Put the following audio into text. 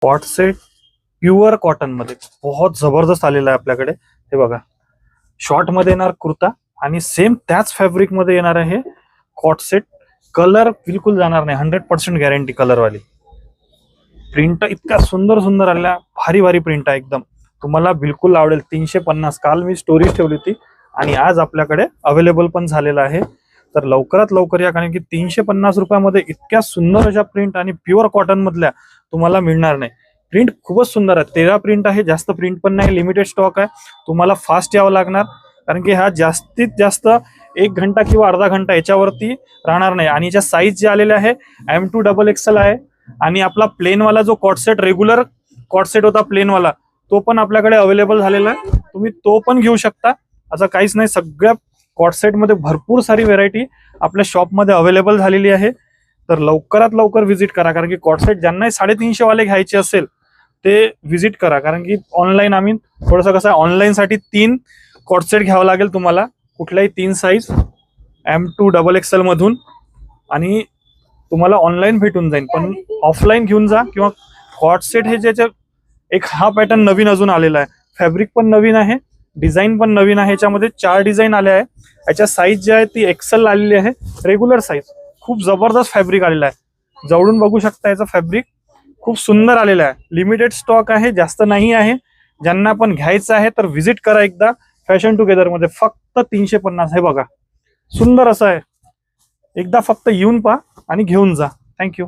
Cot set pure cotton मध्ये बहुत जबरदस्त आलेला आहे आपल्याकडे. हे बघा, शॉर्ट मध्ये येणार कुर्ता आणि सेम त्याच फॅब्रिक मध्ये येणार आहे कॉट सेट. कलर बिलकुल जाणार नाही, 100% गॅरंटी कलरवाली. प्रिंट इतक्या सुंदर सुंदर आल्या, भारी भारी प्रिंट आहे एकदम. तुम्हाला बिलकुल आवडेल. 350. काल मी स्टोरी ठेवली होती आणि आज आपल्याकडे अवेलेबल पण झालेला आहे. तर लवकरात लवकर या, कारण की 350 रुपयामध्ये इतक्या सुंदर अशा प्रिंट आणि प्युअर कॉटन मधल्या तुम्हाला मिळणार नाही. प्रिंट खूपच सुंदर आहे. 13 प्रिंट आहे, जास्त प्रिंट पण नाही, लिमिटेड स्टॉक आहे. तुम्हाला फास्ट यावं लागणार, कारण की हा जास्तीत जास्त 1 घंटा किंवा अर्धा घंटा याच्यावरती राहणार नाही. आणि ज्या साईज जे आलेले आहे M2XXL आहे. आणि आपला प्लेनवाला जो कॉटसेट, रेग्युलर कॉटसेट होता प्लेनवाला, तो पण आपल्याकडे अवेलेबल झालेला आहे. तुम्ही तो पण घेऊ शकता, असं काहीच नाही. सगळ्या कॉटसेट मध्ये भरपूर सारी व्हेरायटी आपल्या शॉपमध्ये अवेलेबल झालेली आहे. तर लवकरात लवकर व्हिजिट करा, कारण की कॉटसेट ज्यांनाही 350 वाले घ्यायचे असेल ते व्हिजिट करा. कारण की ऑनलाईन आम्ही थोडंसं कसं आहे, ऑनलाईन साठी 3 कॉटसेट घ्यावं लागेल तुम्हाला, कुठल्याही 3 साईज M2XXL मधून, आणि तुम्हाला ऑनलाईन भेटून जाईल. पण ऑफलाईन घेऊन जा. किंवा कॉटसेट हे ज्याच्या एक हा पॅटर्न नवीन अजून आलेला आहे. फॅब्रिक पण नवीन आहे, डिझाईन पण नवीन आहे. याच्यामध्ये 4 डिझाईन आले आहे. याच्या साईज जी आहे ती एक्सेल आलेली आहे, रेग्युलर साईज. खूप जबरदस्त फॅब्रिक आलेला आहे. जवळून बघू शकता, याचा फॅब्रिक खूप सुंदर आलेला आहे. लिमिटेड स्टॉक आहे, जास्त नाही आहे. ज्यांना पण घ्यायचं आहे तर व्हिजिट करा एकदा फॅशन टुगेदर मध्ये. फक्त 350. हे बघा, सुंदर असं आहे. एकदा फक्त येऊन पहा आणि घेऊन जा. थँक्यू.